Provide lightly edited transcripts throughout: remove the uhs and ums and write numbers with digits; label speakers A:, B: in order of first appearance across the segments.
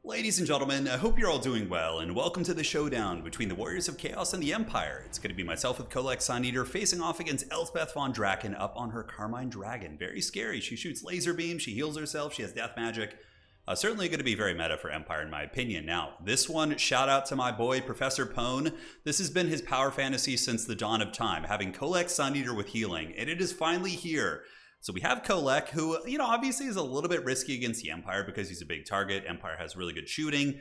A: Ladies and gentlemen, I hope you're all doing well, and welcome to the showdown between the Warriors of Chaos and the Empire. It's going to be myself with KHOLEK Sun-Eater facing off against Elspeth von Draken up on her Carmine Dragon. Very scary. She shoots laser beams, she heals herself, she has death magic. Certainly going to be very meta for Empire in my opinion. Now, this one, shout out to my boy, Professor Pone. This has been his power fantasy since the dawn of time, having KHOLEK Sun-Eater with healing, and it is finally here. So we have KHOLEK, who, obviously is a little bit risky against the Empire because he's a big target. Empire has really good shooting.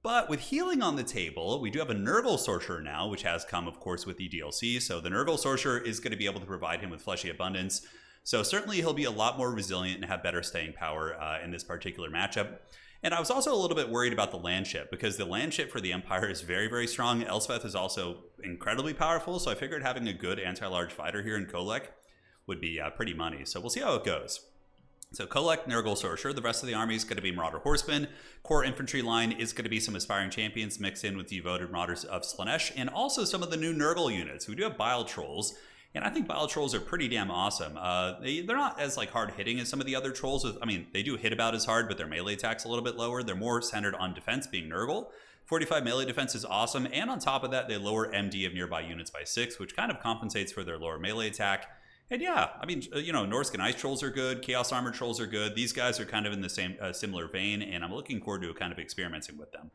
A: But with healing on the table, we do have a Nurgle Sorcerer now, which has come, of course, with the DLC. So the Nurgle Sorcerer is going to be able to provide him with Fleshy Abundance. So certainly he'll be a lot more resilient and have better staying power in this particular matchup. And I was also a little bit worried about the land ship because the land ship for the Empire is very, very strong. Elspeth is also incredibly powerful. So I figured having a good anti-large fighter here in KHOLEK would be pretty money. So we'll see how it goes. So KHOLEK, Nurgle Sorcerer. The rest of the army is going to be Marauder Horsemen. Core infantry line is going to be some Aspiring Champions mixed in with devoted Marauders of Slaanesh, and also some of the new Nurgle units. We do have Bile Trolls, and I think Bile Trolls are pretty damn awesome. They're not as hard hitting as some of the other trolls. They do hit about as hard, but their melee attack's a little bit lower. They're more centered on defense, being Nurgle. 45 melee defense is awesome, and on top of that, they lower MD of nearby units by 6, which kind of compensates for their lower melee attack. And yeah, Norscan Ice Trolls are good, Chaos Armor Trolls are good. These guys are kind of in the same similar vein, and I'm looking forward to kind of experimenting with them.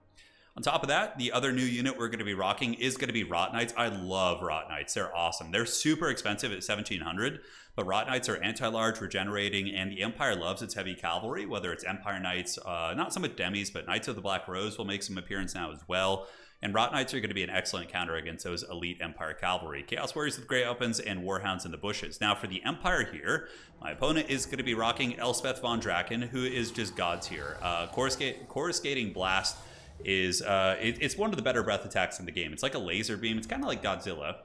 A: On top of that, the other new unit we're going to be rocking is going to be Rot Knights. I love Rot Knights. They're awesome. They're super expensive at 1,700, but Rot Knights are anti-large, regenerating, and the Empire loves its heavy cavalry, whether it's Empire Knights, not so much Demis, but Knights of the Black Rose will make some appearance now as well. And Rot Knights are going to be an excellent counter against those elite Empire cavalry. Chaos Warriors with Grey Opens and Warhounds in the bushes. Now for the Empire here, my opponent is going to be rocking Elspeth von Draken, who is just gods here. Coruscating Blast is it's one of the better breath attacks in the game. It's like a laser beam. It's kind of like Godzilla.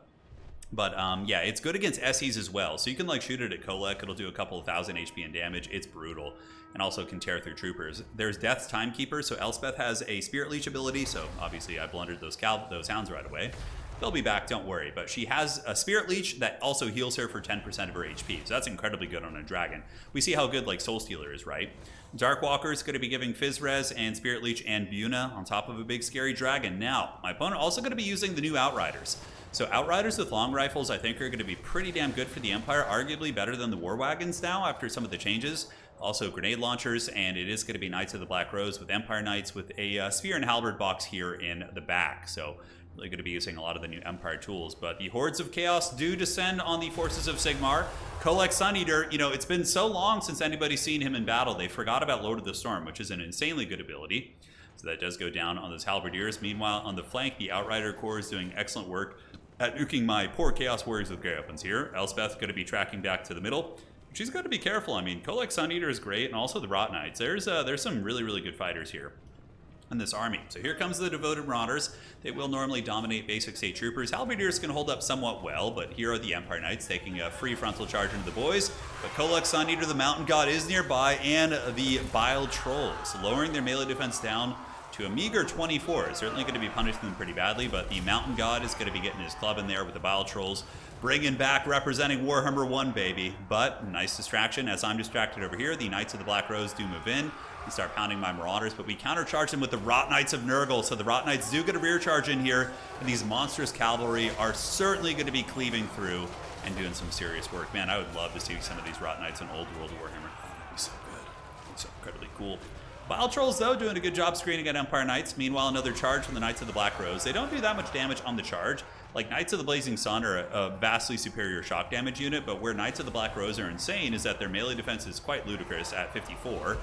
A: But yeah, it's good against SEs as well. So you can shoot it at KHOLEK. It'll do a couple of 1,000 HP in damage. It's brutal. And also can tear through troopers. There's Death's Timekeeper. So Elspeth has a Spirit Leech ability. So obviously I blundered those hounds right away. They'll be back, don't worry. But she has a Spirit Leech that also heals her for 10% of her HP. So that's incredibly good on a dragon. We see how good Soul Stealer is, right? Darkwalker is going to be giving Fizz Res and Spirit Leech and Buna on top of a big scary dragon. Now, my opponent also going to be using the new Outriders. So Outriders with long rifles I think are going to be pretty damn good for the Empire, arguably better than the War Wagons now after some of the changes. Also grenade launchers, and it is going to be Knights of the Black Rose with Empire Knights with a Spear and Halberd box here in the back. So really going to be using a lot of the new Empire tools. But the Hordes of Chaos do descend on the forces of Sigmar. KHOLEK Sun-Eater, it's been so long since anybody's seen him in battle, they forgot about Lord of the Storm, which is an insanely good ability. So that does go down on those Halberdiers. Meanwhile, on the flank, the Outrider Corps is doing excellent work at nuking my poor Chaos Warriors with Grey Opens here. Elspeth going to be tracking back to the middle. She's got to be careful. KHOLEK Sun-Eater is great, and also the Rot Knights. There's some really, really good fighters here in this army. So here comes the Devoted Marauders. They will normally dominate basic state troopers. Halberdiers can hold up somewhat well, but here are the Empire Knights taking a free frontal charge into the boys. But KHOLEK Sun-Eater, the Mountain God, is nearby, and the Bile Trolls, lowering their melee defense down to a meager 24. Certainly going to be punishing them pretty badly, but the Mountain God is going to be getting his club in there with the Bile Trolls, bringing back representing Warhammer 1, baby. But nice distraction. As I'm distracted over here, the Knights of the Black Rose do move in and start pounding my Marauders, but we countercharge them with the Rot Knights of Nurgle. So the Rot Knights do get a rear charge in here, and these monstrous cavalry are certainly going to be cleaving through and doing some serious work. Man, I would love to see some of these Rot Knights in Old World Warhammer. Oh, that'd be so good. That'd be so incredibly cool. Bile Trolls, though, doing a good job screening at Empire Knights. Meanwhile, another charge from the Knights of the Black Rose. They don't do that much damage on the charge. Knights of the Blazing Sun are a vastly superior shock damage unit, but where Knights of the Black Rose are insane is that their melee defense is quite ludicrous at 54.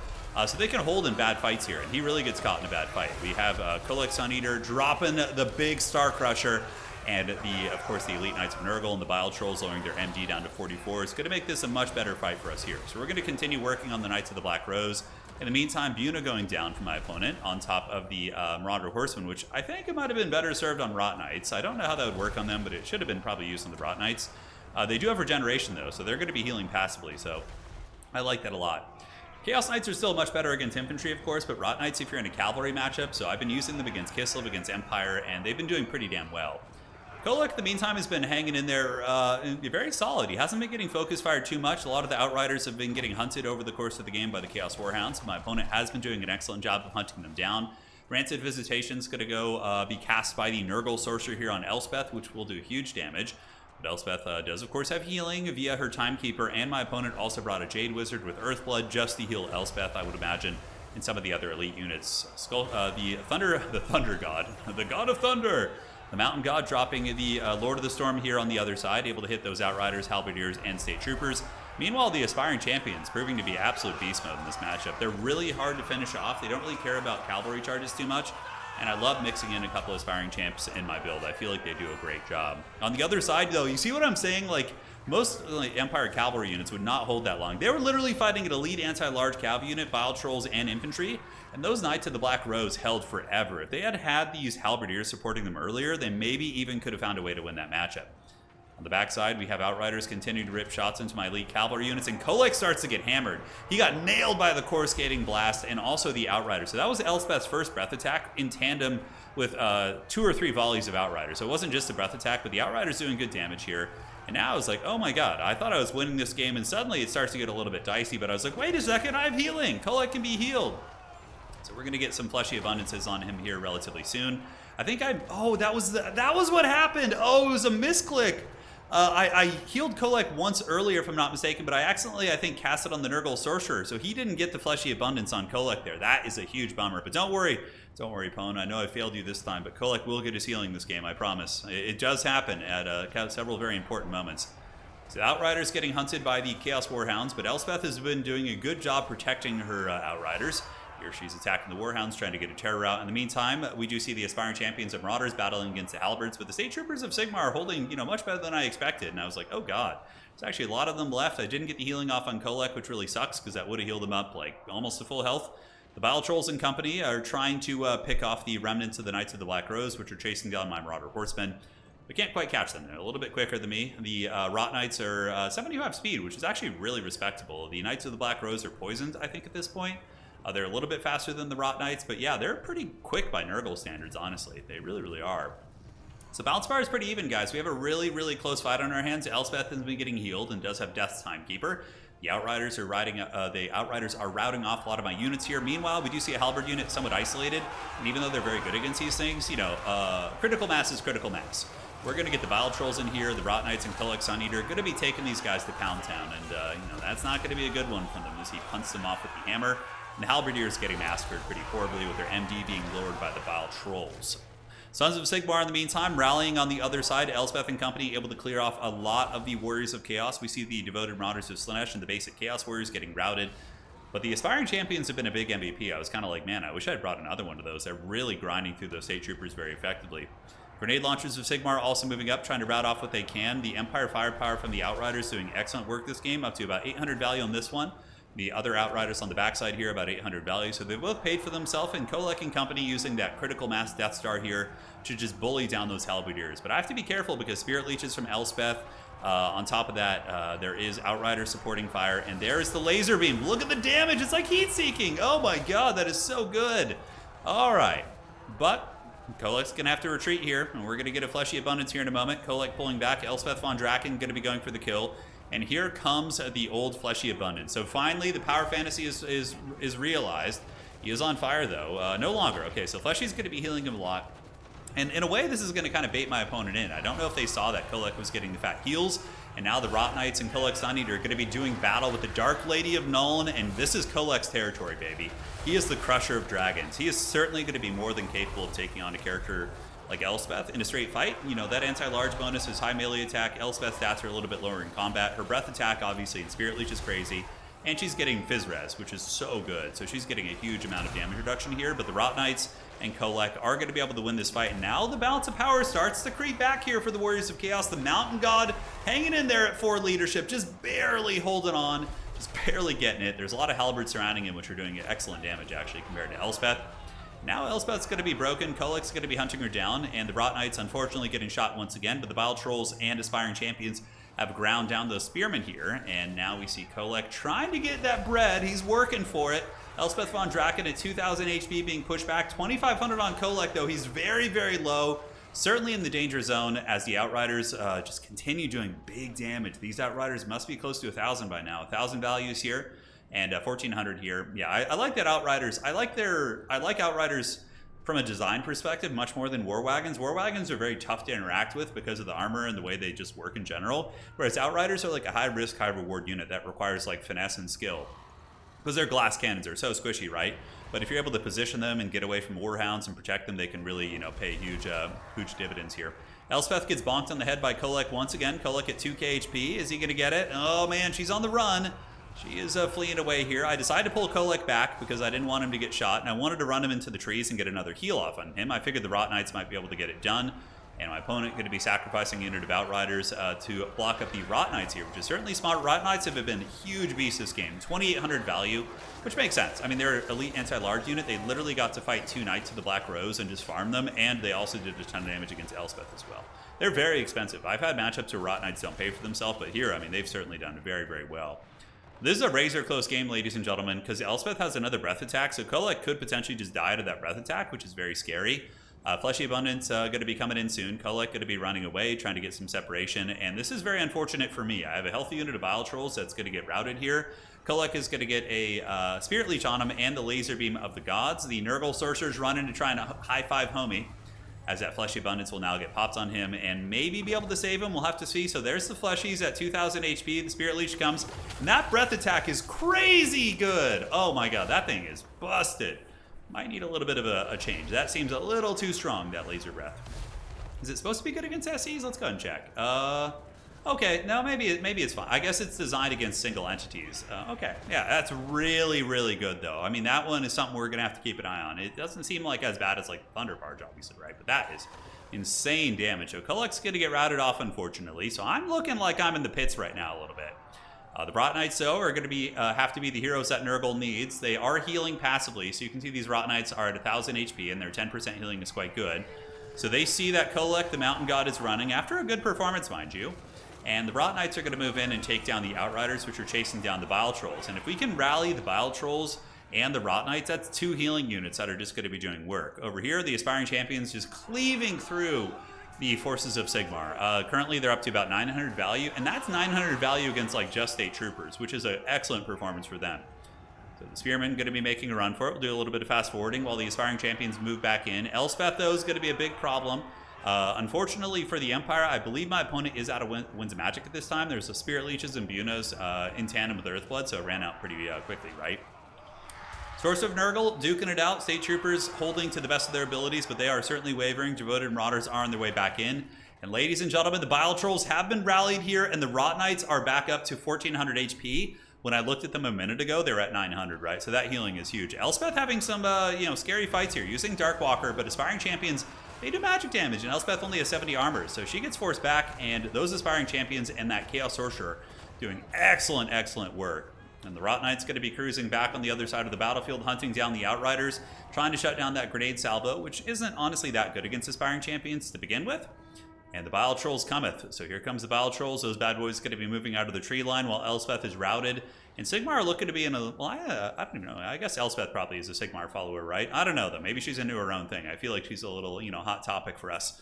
A: So they can hold in bad fights here, and he really gets caught in a bad fight. We have KHOLEK Sun-Eater dropping the big Star Crusher, and of course, the Elite Knights of Nurgle and the Bile Trolls lowering their MD down to 44. It's going to make this a much better fight for us here. So we're going to continue working on the Knights of the Black Rose. In the meantime, Buna going down for my opponent on top of the Marauder Horsemen, which I think it might have been better served on Rot Knights. I don't know how that would work on them, but it should have been probably used on the Rot Knights. They do have regeneration, though, so they're going to be healing passively, so I like that a lot. Chaos Knights are still much better against infantry, of course, but Rot Knights if you're in a cavalry matchup, so I've been using them against Kislev, against Empire, and they've been doing pretty damn well. KHOLEK, in the meantime, has been hanging in there very solid. He hasn't been getting focus fired too much. A lot of the Outriders have been getting hunted over the course of the game by the Chaos Warhounds. My opponent has been doing an excellent job of hunting them down. Rancid Visitation's going to go be cast by the Nurgle Sorcerer here on Elspeth, which will do huge damage. But Elspeth does, of course, have healing via her Timekeeper, and my opponent also brought a Jade Wizard with Earthblood just to heal Elspeth, I would imagine, in some of the other elite units. The Thunder God, the God of Thunder, the Mountain God dropping the Lord of the Storm here on the other side, able to hit those Outriders, Halberdiers, and State Troopers. Meanwhile, the Aspiring Champions proving to be absolute beast mode in this matchup. They're really hard to finish off. They don't really care about cavalry charges too much. And I love mixing in a couple of Aspiring Champs in my build. I feel like they do a great job. On the other side, though, you see what I'm saying? Like, most Empire cavalry units would not hold that long. They were literally fighting an elite anti-large cav unit, Bile Trolls, and infantry. And those Knights of the Black Rose held forever. If they had these Halberdiers supporting them earlier, they maybe even could have found a way to win that matchup. On the backside, we have Outriders continuing to rip shots into my elite cavalry units, and KHOLEK starts to get hammered. He got nailed by the Coruscating Blast and also the Outriders. So that was Elspeth's first breath attack in tandem with 2 or 3 volleys of Outriders. So it wasn't just a breath attack, but the Outriders doing good damage here. And now I was like, oh my god, I thought I was winning this game, and suddenly it starts to get a little bit dicey, but I was like, wait a second, I have healing. KHOLEK can be healed. So we're going to get some fleshy abundances on him here relatively soon. I think that was what happened. Oh, it was a misclick. I healed KHOLEK once earlier, if I'm not mistaken, but I accidentally, I think, cast it on the Nurgle Sorcerer, so he didn't get the Fleshy Abundance on KHOLEK there. That is a huge bummer, but don't worry, Pwn. I know I failed you this time, but KHOLEK will get his healing this game, I promise. It does happen at several very important moments. So Outriders getting hunted by the Chaos Warhounds, but Elspeth has been doing a good job protecting her Outriders. Here she's attacking the Warhounds, trying to get a terror out. In the meantime, we do see the Aspiring Champions of Marauders battling against the Halberds, but the State Troopers of Sigmar are holding, much better than I expected. And I was like, oh god, there's actually a lot of them left. I didn't get the healing off on KHOLEK, which really sucks, because that would have healed them up like almost to full health. The Bile Trolls and company are trying to pick off the remnants of the Knights of the Black Rose, which are chasing down my Marauder Horsemen. We can't quite catch them. They're a little bit quicker than me. The Rot Knights are 75 speed, which is actually really respectable. The Knights of the Black Rose are poisoned, I think, at this point. They're a little bit faster than the Rot Knights, but yeah, they're pretty quick by Nurgle standards, honestly. They really, really are. So Balance Bar is pretty even, guys. We have a really, really close fight on our hands. Elspeth has been getting healed and does have Death's Timekeeper. The Outriders are routing off a lot of my units here. Meanwhile, we do see a Halberd unit somewhat isolated, and even though they're very good against these things, critical mass is critical mass. We're going to get the Bile Trolls in here, the Rot Knights and KHOLEK Sun Eater, going to be taking these guys to Pound Town, and that's not going to be a good one for them as he punts them off with the hammer. And the Halberdiers getting massacred pretty horribly with their MD being lowered by the Bile Trolls. Sons of Sigmar, in the meantime, rallying on the other side. Elspeth and company able to clear off a lot of the Warriors of Chaos. We see the Devoted Marauders of Slaanesh and the basic Chaos Warriors getting routed. But the Aspiring Champions have been a big MVP. I was kind of like, man, I wish I had brought another one of those. They're really grinding through those State Troopers very effectively. Grenade launchers of Sigmar also moving up, trying to rout off what they can. The Empire Firepower from the Outriders doing excellent work this game, up to about 800 value on this one. The other Outriders on the backside here, about 800 value. So they both paid for themselves, and KHOLEK and company using that critical mass Death Star here to just bully down those Halberdiers. But I have to be careful because Spirit Leeches from Elspeth. On top of that, there is Outriders supporting fire, and there's the laser beam. Look at the damage. It's like heat-seeking. Oh my god, that is so good. All right. But KHOLEK's going to have to retreat here, and we're going to get a Fleshy Abundance here in a moment. KHOLEK pulling back. Elspeth von Draken going to be going for the kill. And here comes the old Fleshy Abundance. So finally, the power fantasy is realized. He is on fire, though. No longer. Okay, so Fleshy's going to be healing him a lot. And in a way, this is going to kind of bait my opponent in. I don't know if they saw that KHOLEK was getting the fat heals. And now the Rot Knights and KHOLEK Sun Eater are going to be doing battle with the Dark Lady of Nuln. And this is KHOLEK's territory, baby. He is the Crusher of Dragons. He is certainly going to be more than capable of taking on a character like Elspeth in a straight fight. That anti-large bonus is high melee attack. Elspeth's stats are a little bit lower in combat. Her breath attack, obviously, and Spirit Leech is crazy. And she's getting Fizz Res, which is so good. So she's getting a huge amount of damage reduction here. But the Rot Knights and KHOLEK are going to be able to win this fight. And now the balance of power starts to creep back here for the Warriors of Chaos. The Mountain God hanging in there at 4 leadership, just barely holding on, just barely getting it. There's a lot of Halberds surrounding him, which are doing excellent damage, actually, compared to Elspeth. Now Elspeth's going to be broken, KHOLEK's going to be hunting her down, and the Rot Knights unfortunately getting shot once again, but the Bile Trolls and Aspiring Champions have ground down those Spearmen here, and now we see KHOLEK trying to get that bread. He's working for it. Elspeth von Draken at 2,000 HP being pushed back. 2,500 on KHOLEK, though. He's very, very low. Certainly in the danger zone as the Outriders just continue doing big damage. These Outriders must be close to 1,000 by now. 1,000 values here. And 1,400 here. Yeah, I like that Outriders. I like Outriders from a design perspective, much more than War Wagons. War Wagons are very tough to interact with because of the armor and the way they just work in general, whereas Outriders are like a high risk, high reward unit that requires like finesse and skill. Because their glass cannons are so squishy, right? But if you're able to position them and get away from Warhounds and protect them, they can really, you know, pay huge dividends here. Elspeth gets bonked on the head by KHOLEK once again. KHOLEK at 2k HP. Is he going to get it? Oh man, she's on the run. She is fleeing away here. I decided to pull KHOLEK back because I didn't want him to get shot, and I wanted to run him into the trees and get another heal off on him. I figured the Rot Knights might be able to get it done, and my opponent going to be sacrificing a unit of Outriders to block up the Rot Knights here, which is certainly smart. Rot Knights have been huge beasts this game. 2,800 value, which makes sense. I mean, they're an elite anti-large unit. They literally got to fight 2 Knights of the Black Rose and just farm them, and they also did a ton of damage against Elspeth as well. They're very expensive. I've had matchups where Rot Knights don't pay for themselves, but here, I mean, they've certainly done very, very well. This is a razor close game, ladies and gentlemen, because Elspeth has another breath attack, so KHOLEK could potentially just die to that breath attack, which is very scary. Fleshy Abundance going to be coming in soon. KHOLEK going to be running away, trying to get some separation, and this is very unfortunate for me. I have a healthy unit of Bile Trolls that's going to get routed here. KHOLEK is going to get a Spirit Leech on him and the Laser Beam of the Gods. The Nurgle Sorcerer's running to try and high-five Homie, as that Fleshy Abundance will now get popped on him and maybe be able to save him. We'll have to see. So there's the Fleshies at 2,000 HP. The Spirit Leech comes, and that breath attack is crazy good. Oh my god, that thing is busted. Might need a little bit of a change. That seems a little too strong, that laser breath. Is it supposed to be good against SEs? Let's go and check. Okay, no, maybe it's fine. I guess it's designed against single entities. Okay, yeah, that's really, really good, though. I mean, that one is something we're going to have to keep an eye on. It doesn't seem like as bad as, like, Thunder Barge, obviously, right? But that is insane damage. So KHOLEK's going to get routed off, unfortunately. So I'm looking like I'm in the pits right now a little bit. The Rot Knights, though, are going to have to be the heroes that Nurgle needs. They are healing passively, so you can see these Rot Knights are at 1,000 HP, and their 10% healing is quite good. So they see that KHOLEK, the Mountain God, is running, after a good performance, mind you. And the Rot Knights are going to move in and take down the Outriders, which are chasing down the Bile Trolls. And if we can rally the Bile Trolls and the Rot Knights, that's 2 healing units that are just going to be doing work. Over here, the Aspiring Champions just cleaving through the forces of Sigmar. Currently, they're up to about 900 value, and that's 900 value against like just State Troopers, which is an excellent performance for them. So the Spearmen going to be making a run for it. We'll do a little bit of fast forwarding while the Aspiring Champions move back in. Elspeth, though, is going to be a big problem. Unfortunately for the Empire, I believe my opponent is out of Winds of Magic at this time. There's the Spirit Leeches and Bunas in tandem with Earthblood, so it ran out pretty quickly, right? Source of Nurgle, duking it out. State Troopers holding to the best of their abilities, but they are certainly wavering. Devoted Marauders are on their way back in. And ladies and gentlemen, the Bile Trolls have been rallied here, and the Rot Knights are back up to 1,400 HP. When I looked at them a minute ago, they were at 900, right? So that healing is huge. Elspeth having some, scary fights here, using Darkwalker, but Aspiring Champions, they do magic damage, and Elspeth only has 70 armor, so she gets forced back, and those Aspiring Champions and that Chaos Sorcerer doing excellent, excellent work. And the Rot Knight's going to be cruising back on the other side of the battlefield, hunting down the Outriders, trying to shut down that grenade salvo, which isn't honestly that good against Aspiring Champions to begin with. And the Bile Trolls cometh. So here comes the Bile Trolls. Those bad boys going to be moving out of the tree line while Elspeth is routed. And Sigmar are looking to be in a... Well, I don't even know. I guess Elspeth probably is a Sigmar follower, right? I don't know, though. Maybe she's into her own thing. I feel like she's a little, hot topic for us.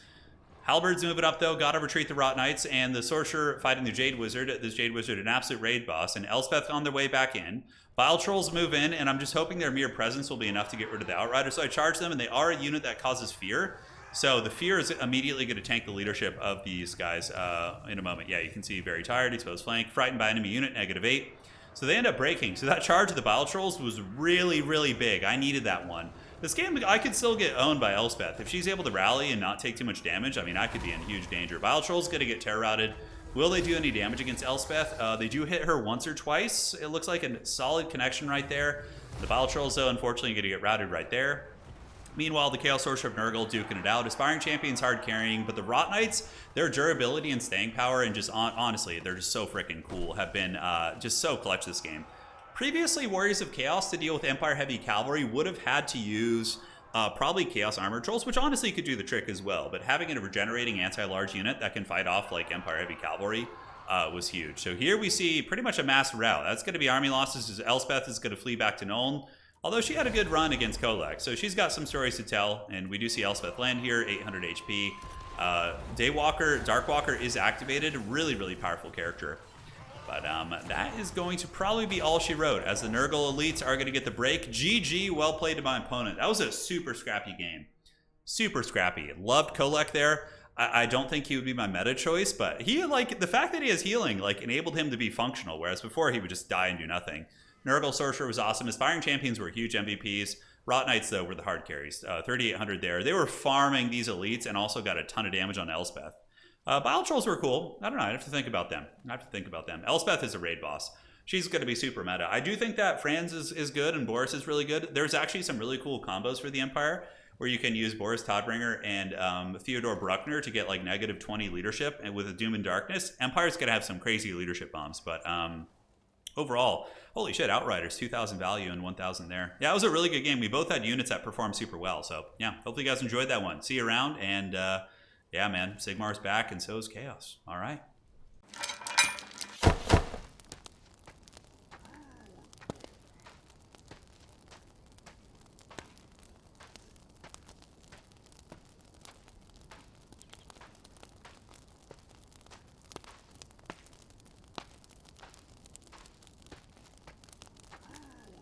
A: Halberd's moving up, though. Got to retreat the Rot Knights. And the Sorcerer fighting the Jade Wizard. This Jade Wizard, an absolute raid boss. And Elspeth on their way back in. Bile Trolls move in, and I'm just hoping their mere presence will be enough to get rid of the Outriders. So I charge them, and they are a unit that causes fear. So the fear is immediately going to tank the leadership of these guys in a moment. Yeah, you can see very tired, exposed flank, frightened by enemy unit, -8. So they end up breaking. So that charge of the Bile Trolls was really, really big. I needed that one. This game, I could still get owned by Elspeth. If she's able to rally and not take too much damage, I mean, I could be in huge danger. Bile Trolls going to get terror routed. Will they do any damage against Elspeth? They do hit her once or twice. It looks like a solid connection right there. The Bile Trolls, though, unfortunately, going to get routed right there. Meanwhile, the Chaos Sorcerer of Nurgle duking it out. Aspiring Champions hard carrying, but the Rot Knights, their durability and staying power, and just honestly, they're just so freaking cool, have been just so clutch this game. Previously, Warriors of Chaos to deal with Empire Heavy Cavalry would have had to use probably Chaos Armor Trolls, which honestly could do the trick as well, but having a regenerating anti-large unit that can fight off like Empire Heavy Cavalry was huge. So here we see pretty much a mass rout. That's going to be army losses, as Elspeth is going to flee back to Nuln. Although she had a good run against KHOLEK, so she's got some stories to tell, and we do see Elspeth land here, 800 HP. Daywalker, Darkwalker is activated, really, really powerful character. But that is going to probably be all she wrote, as the Nurgle elites are going to get the break. GG, well played to my opponent. That was a super scrappy game. Super scrappy. Loved KHOLEK there. I don't think he would be my meta choice, but he, like, the fact that he has healing, like, enabled him to be functional, whereas before he would just die and do nothing. Nurgle Sorcerer was awesome. Aspiring Champions were huge MVPs. Rot Knights, though, were the hard carries. 3,800 there. They were farming these elites and also got a ton of damage on Elspeth. Bile Trolls were cool. I don't know. I have to think about them. Elspeth is a raid boss. She's going to be super meta. I do think that Franz is good and Boris is really good. There's actually some really cool combos for the Empire where you can use Boris Todbringer and Theodore Bruckner to get like -20 leadership, and with a Doom and Darkness, Empire's going to have some crazy leadership bombs. But overall, holy shit, Outriders, 2,000 value and 1,000 there. Yeah, it was a really good game. We both had units that performed super well. So yeah, hopefully you guys enjoyed that one. See you around, and yeah, man, Sigmar's back, and so is Chaos. All right.